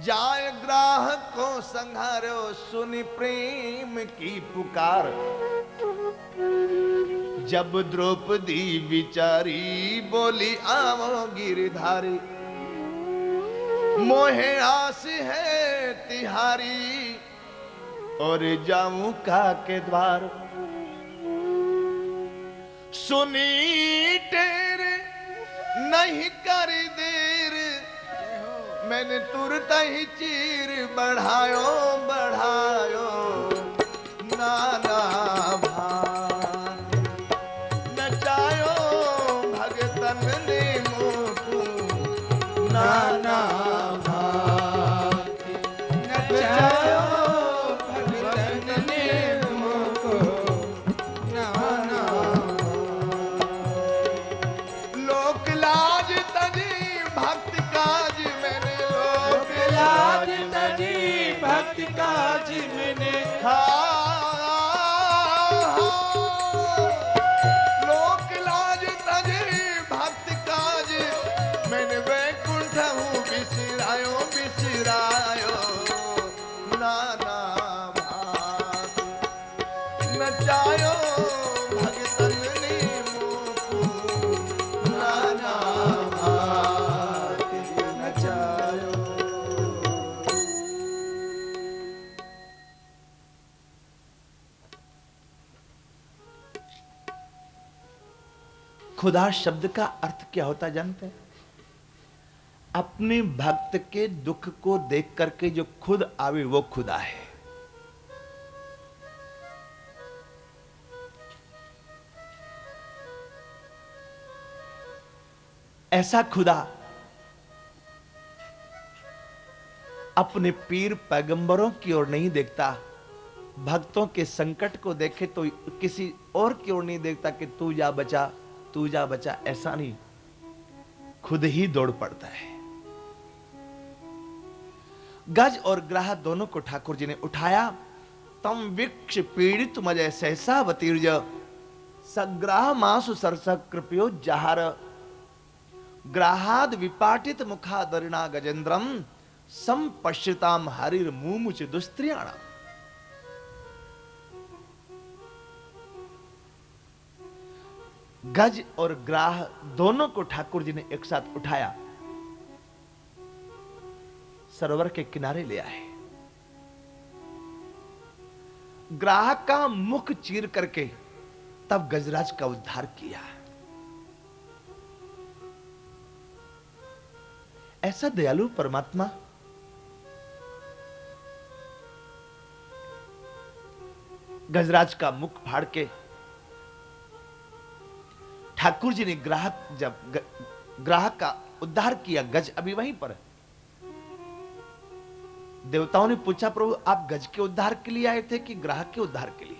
जाय ग्राहक को संहारो। सुनि प्रेम की पुकार, जब द्रौपदी विचारी, बोली आवो गिरधारी। मोहे आस है तिहारी, और जाऊं का के द्वार। सुनी तेरे नहीं करी देर, मैंने तुरंत ही चीर बढ़ायो बढ़ायो। नाना भान नचायो भगतन ने मोकू। नाना भान नचायो भगतन ने मोकू। नाना लोक लाज तजी भक्त काज, मैंने लोक लाज तजी भक्त काज मैंने। लोक लाज तजी भक्त काज, मैंने वैकुंठ हूँ बिसरायो बिसरायो। नाना भात नचायो भगतन ने मोकू। नाना भात नचायो। खुदा शब्द का अर्थ क्या होता जानते हैं? अपने भक्त के दुख को देख करके जो खुद आवे वो खुदा है। ऐसा खुदा अपने पीर पैगंबरों की ओर नहीं देखता, भक्तों के संकट को देखे तो किसी और की ओर नहीं देखता कि तू जा बचा, तू जा बचा, ऐसा नहीं, खुद ही दौड़ पड़ता है। गज और ग्राह दोनों को ठाकुर जी ने उठाया। तम विक्ष पीड़ित मजय सहसा वतीर्ज सग्राह मासु सरस कृपयो जहार ग्राहाद विपाटित मुखादरिणा गजेंद्रम संपश्यताम हरिर मुमुच दुस्त्रियाणा। गज और ग्राह दोनों को ठाकुर जी ने एक साथ उठाया, सरोवर के किनारे ले आए। ग्राह का मुख चीर करके तब गजराज का उद्धार किया। ऐसा दयालु परमात्मा गजराज का मुख फाड़ के ठाकुर जी ने ग्राहक का उद्धार किया। गज अभी वहीं पर है। देवताओं ने पूछा, प्रभु आप गज के उद्धार के लिए आए थे कि ग्राहक के उद्धार के लिए?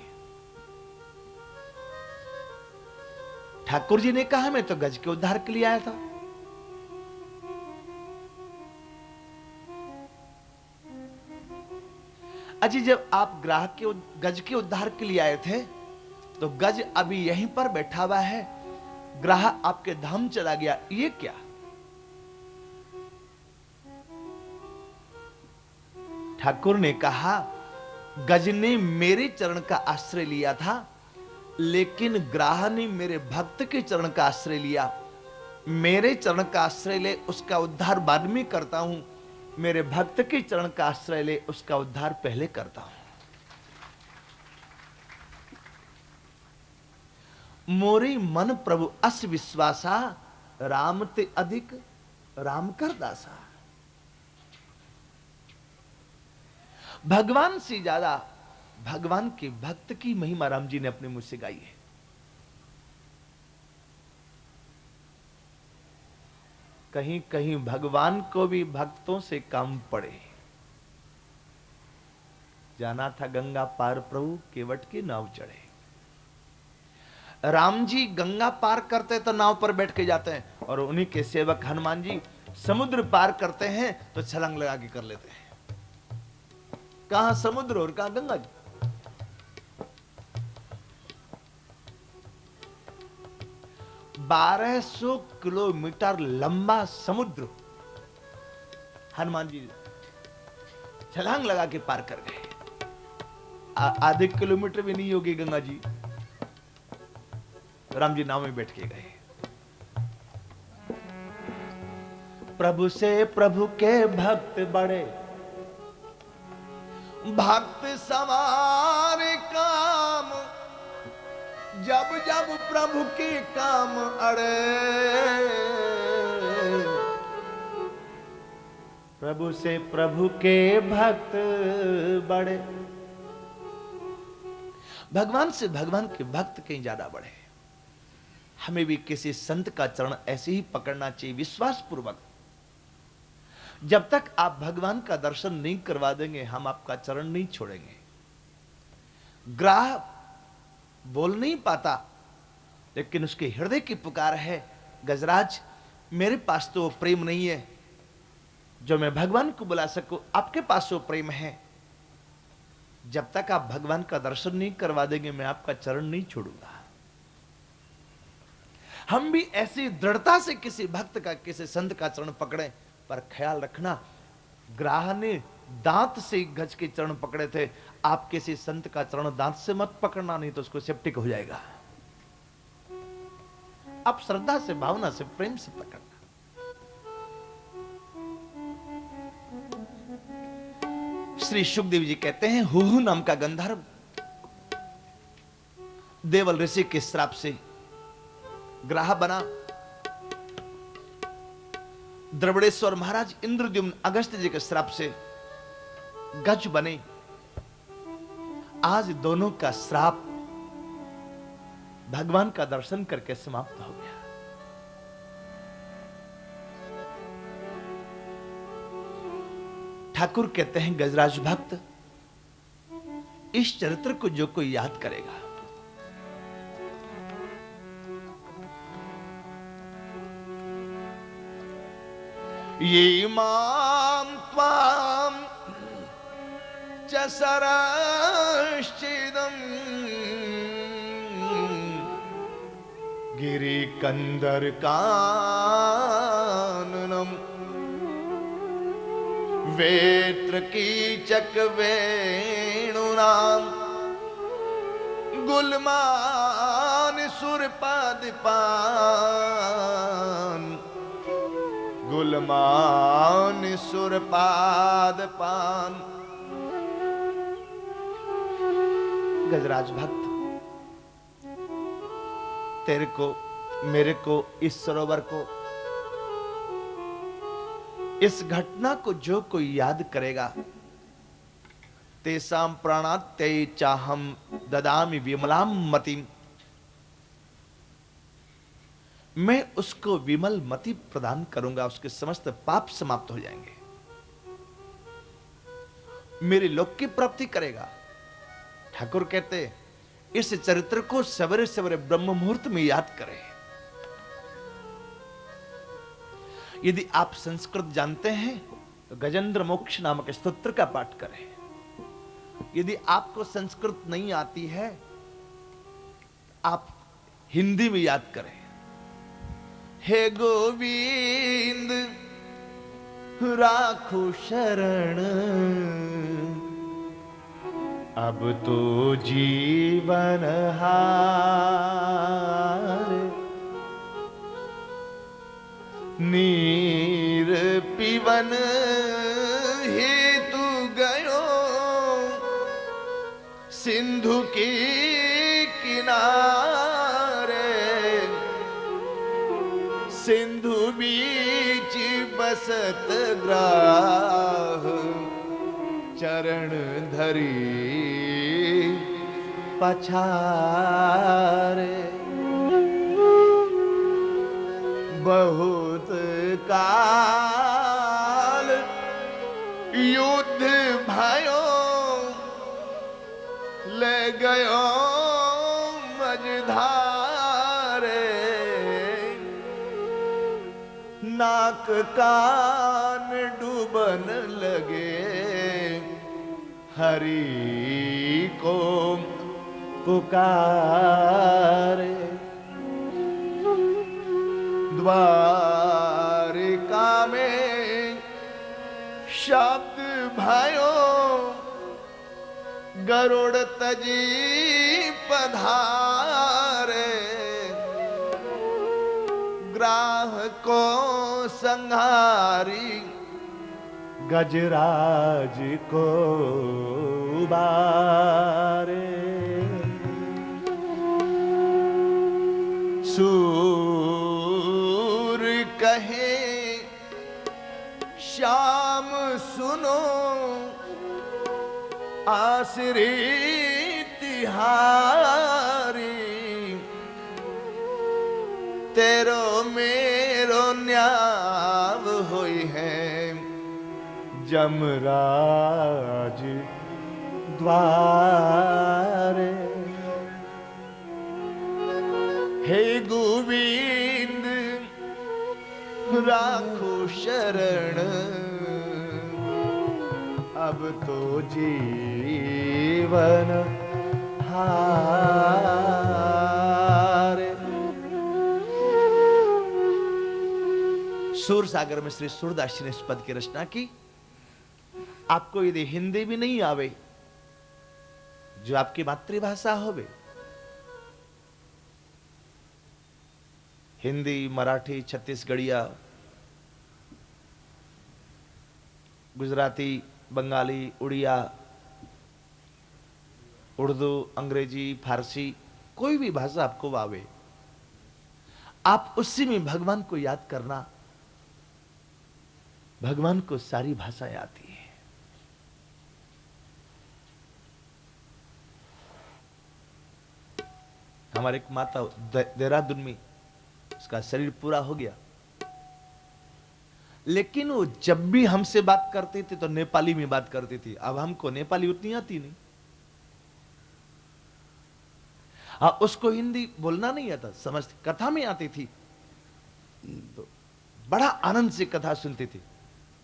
ठाकुर जी ने कहा मैं तो गज के उद्धार के लिए आया था। अजी जब आप ग्राहक के गज के उद्धार के लिए आए थे तो गज अभी यहीं पर बैठा हुआ है, ग्राह आपके धाम चला गया, ये क्या? ठाकुर ने कहा गज ने मेरे चरण का आश्रय लिया था, लेकिन ग्राह ने मेरे भक्त के चरण का आश्रय लिया। मेरे चरण का आश्रय ले, उसका उद्धार बाद में करता हूं। मेरे भक्त के चरण का आश्रय ले, उसका उद्धार पहले करता हूं। मोरी मन प्रभु अस विश्वासा राम ते अधिक राम कर दासा। भगवान से ज्यादा भगवान के भक्त की महिमा राम जी ने अपने मुंह से गाई है। कहीं कहीं भगवान को भी भक्तों से काम पड़े। जाना था गंगा पार प्रभु केवट की नाव चढ़े। राम जी गंगा पार करते तो नाव पर बैठ के जाते हैं, और उन्हीं के सेवक हनुमान जी समुद्र पार करते हैं तो छलांग लगा के कर लेते हैं। कहां समुद्र और कहां गंगा जी। 1200 किलोमीटर लंबा समुद्र हनुमान जी छलांग लगा के पार कर गए। आधे किलोमीटर भी नहीं होगी गंगा जी, राम जी नाव में बैठ के गए। प्रभु से प्रभु के भक्त बड़े, भक्त सवार काम, जब जब प्रभु के काम अड़े, प्रभु से प्रभु के भक्त बड़े। भगवान से भगवान के भक्त कहीं ज्यादा बड़े। हमें भी किसी संत का चरण ऐसे ही पकड़ना चाहिए विश्वास पूर्वक। जब तक आप भगवान का दर्शन नहीं करवा देंगे, हम आपका चरण नहीं छोड़ेंगे। ग्राह बोल नहीं पाता, लेकिन उसके हृदय की पुकार है, गजराज मेरे पास तो वो प्रेम नहीं है जो मैं भगवान को बुला सकूं, आपके पास वो प्रेम है। जब तक आप भगवान का दर्शन नहीं करवा देंगे, मैं आपका चरण नहीं छोड़ूंगा। हम भी ऐसी दृढ़ता से किसी भक्त का, किसी संत का चरण पकड़े, पर ख्याल रखना ग्राह ने दांत से गज के चरण पकड़े थे। आप किसी संत का चरण दांत से मत पकड़ना, नहीं तो उसको सेप्टिक हो जाएगा। आप श्रद्धा से, भावना से, प्रेम से पकड़ना। श्री सुखदेव जी कहते हैं, हुहु नाम का गंधर्व देवल ऋषि के श्राप से ग्राह बना। द्रविड़ेश्वर महाराज इंद्रद्युम्न अगस्त जी के श्राप से गज बने। आज दोनों का श्राप भगवान का दर्शन करके समाप्त हो गया। ठाकुर कहते हैं गजराज भक्त, इस चरित्र को जो कोई याद करेगा, ये माम त्वाम च सरश्चिदं गिरिकन्दरकाननम् वेत्र कीचक वेणुनाम गुलमान सुरपादपान, गुलमान सुरपादपान। गजराज भक्त, तेरे को, मेरे को, इस सरोवर को, इस घटना को जो कोई याद करेगा, तेसाम प्राणात ते चाहम ददामि विमलाम मतिम, मैं उसको विमल मति प्रदान करूंगा, उसके समस्त पाप समाप्त हो जाएंगे, मेरे लोक की प्राप्ति करेगा। ठाकुर कहते इस चरित्र को सवेरे सवेरे ब्रह्म मुहूर्त में याद करें। यदि आप संस्कृत जानते हैं तो गजेंद्र मोक्ष नामक स्तोत्र का पाठ करें। यदि आपको संस्कृत नहीं आती है, आप हिंदी में याद करें। हे गोविंद राखो शरण, अब तो जीवन हार, नीर पीवन हेतु गयो सिंधु के किनारे, सिंधु बीच बसत ग्राह, चरण धरी पछारे, बहुत काल युद्ध भयो ले गयो मझधारे, नाक कान डूबन लगे हरि को पुकारे, द्वारिका में शब्द भयो गरुड़ तजी पधारे, ग्राह को संहारी गजराज को उबारे, सूर कहे श्याम सुनो आसरी तिहारी, तेरो मेरो न्याव होई है जमराज द्वारे। हे गोविंद राखो शरण, अब तो जीवन हारे। सूर सागर में श्री सूरदास जी ने इस पद की रचना की। आपको यदि हिंदी भी नहीं आवे, जो आपकी मातृभाषा होवे, हिंदी, मराठी, छत्तीसगढ़िया, गुजराती, बंगाली, उड़िया, उर्दू, अंग्रेजी, फारसी, कोई भी भाषा आपको आवे, आप उसी में भगवान को याद करना। भगवान को सारी भाषाएं आती है। हमारे एक माता देहरादून में, उसका शरीर पूरा हो गया, लेकिन वो जब भी हमसे बात करती थी तो नेपाली में बात करती थी। अब हमको नेपाली उतनी आती नहीं। उसको हिंदी बोलना नहीं आता, समझ कथा में आती थी तो बड़ा आनंद से कथा सुनती थी।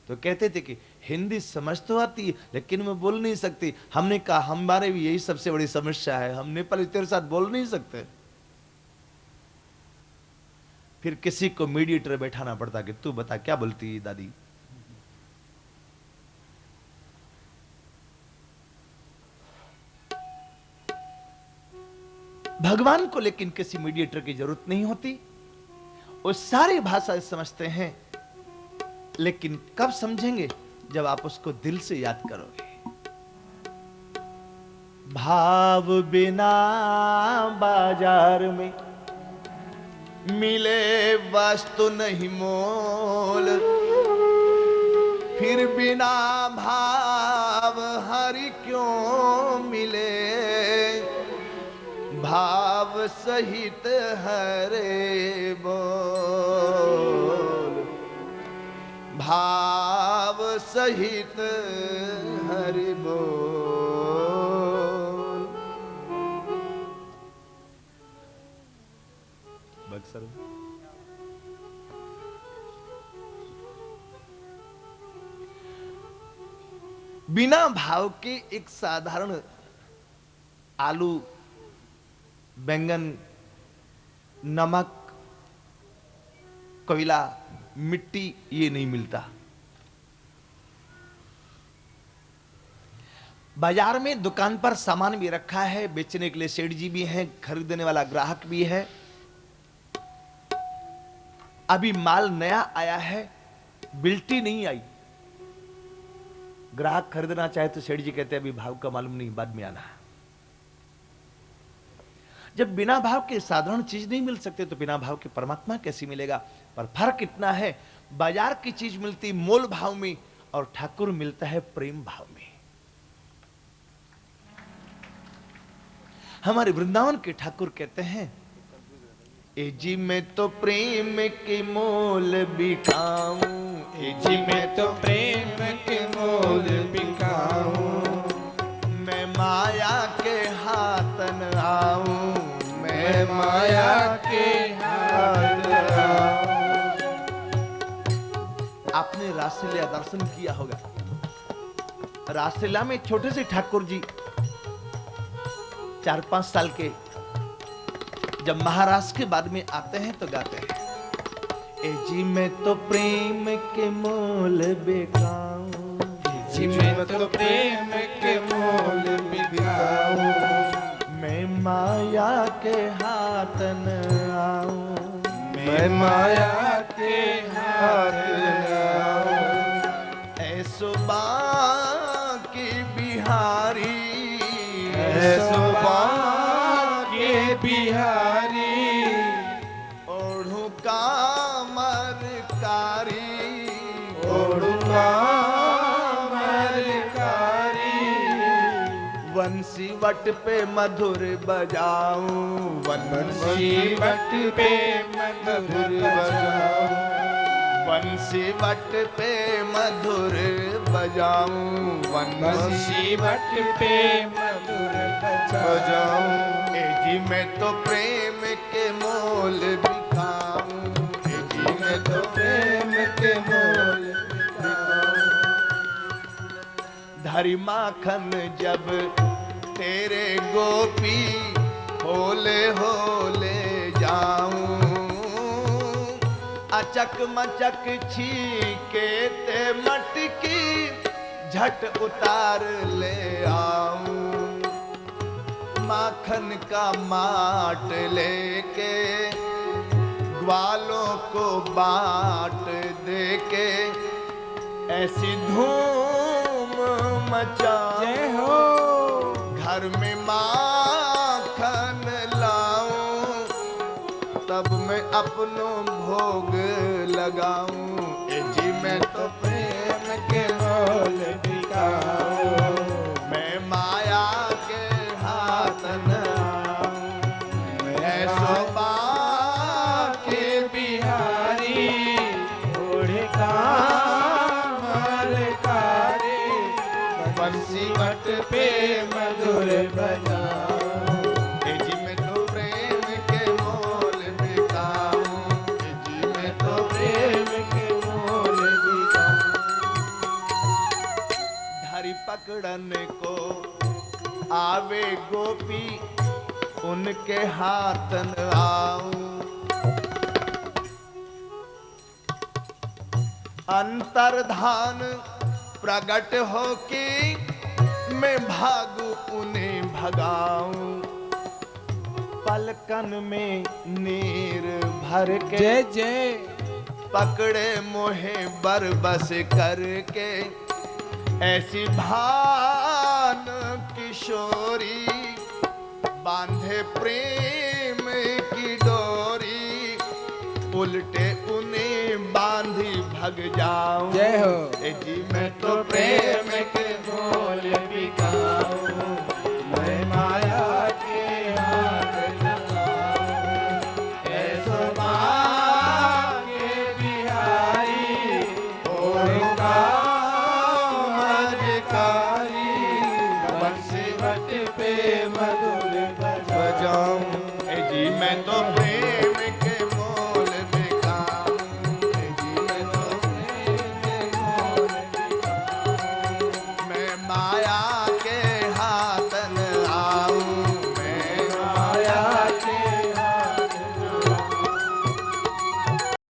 तो कहते थे कि हिंदी समझ तो आती है लेकिन मैं बोल नहीं सकती। हमने कहा हमारे भी यही सबसे बड़ी समस्या है, हम नेपाली तेरे साथ बोल नहीं सकते। फिर किसी को मीडिएटर बैठाना पड़ता कि तू बता क्या बोलती दादी। भगवान को लेकिन किसी मीडिएटर की जरूरत नहीं होती, वो सारी भाषा समझते हैं। लेकिन कब समझेंगे? जब आप उसको दिल से याद करोगे। भाव बिना बाजार में मिले वस्तु नहीं मोल, फिर बिना भाव हरि क्यों मिले, भाव सहित हरे बोल, भाव सहित हरि बोल। बक्सर बिना भाव के एक साधारण आलू, बैंगन, नमक, कोयला, मिट्टी ये नहीं मिलता। बाजार में दुकान पर सामान भी रखा है, बेचने के लिए सेठ जी भी हैं, खरीदने वाला ग्राहक भी है। अभी माल नया आया है, बिल्टी नहीं आई। ग्राहक खरीदना चाहे तो सेठ जी कहते हैं अभी भाव का मालूम नहीं, बाद में आना। जब बिना भाव के साधारण चीज नहीं मिल सकते तो बिना भाव के परमात्मा कैसे मिलेगा? पर फर्क इतना है, बाजार की चीज मिलती मोल भाव में और ठाकुर मिलता है प्रेम भाव में। हमारे वृंदावन के ठाकुर कहते हैं, ए जी मैं तो प्रेम के मोल बिकाऊं, ए जी मैं तो प्रेम के मोल बिकाऊं, मैं माया के हाथ न आऊं, मैं माया के हाथ आऊं। आपने रासलीला दर्शन किया होगा। रासलीला में छोटे से ठाकुर जी 4-5 साल के जब महाराज के बाद में आते हैं तो गाते हैं, ए जी मैं तो प्रेम के मोल बिकाऊं, जी मैं तो प्रेम के मोल बिकाऊं, मैं माया के हाथ न आऊं, मैं माया के हाथ आऊं। ऐसो बाकी बिहारी, ऐसो बाके बिहारी, ओढ़ू कामरकारी, ओढ़ू कामरकारी, वंशी वट पे मधुर बजाऊं, बंसी बट पे मधुर बजाऊं, बंसी वट पे मधुर बजाऊं, बंसी बट पे मधुर बजाऊं। ए जी मैं तो प्रेम के मोल बिकाऊं, ए जी मैं तो प्रेम के मोल बिकाऊं। धरी माखन जब तेरे गोपी होले होले जाऊं, अचक मचक छीके ते मटकी झट उतार ले आऊं, माखन का माट लेके ग्वालों को बांट देके ऐसी धूम मचाऊं, हो घर में माखन लाऊं, तब मैं अपनों भोग लगाऊं, ए जी मैं तो प्रेम के मोल बिकाऊं, मैं माया के हाथ न आऊं, मैं शोभा के बिहारी, ओढ़ का बंसी वट पे मधुर बजाऊं। ए जी मैं तो प्रेम के मोल बिकाऊं। ए जी मैं तो प्रेम के मोल बिकाऊं। धरि पकड़न को आवे गोपी, उनके हाथन आऊं। अंतर्धान प्रगट हो के मैं भागू उन्हें भगाऊं। पलकन में नीर भर के जय जय पकड़े मोहे बरबस करके। ऐसी भान किशोरी बांधे प्रेम की डोरी। उल्टे उन्हें बांधी भग जाऊं। जय हो। ए जी मैं तो तो प्रेम के मोल बिकाऊं। मैं माया के हाथ लगाऊं। ऐसो मांगे बिहारी और काम अधिकारी। बंसी वट पे मधुर बजाऊं। ए जी मैं तो प्रेम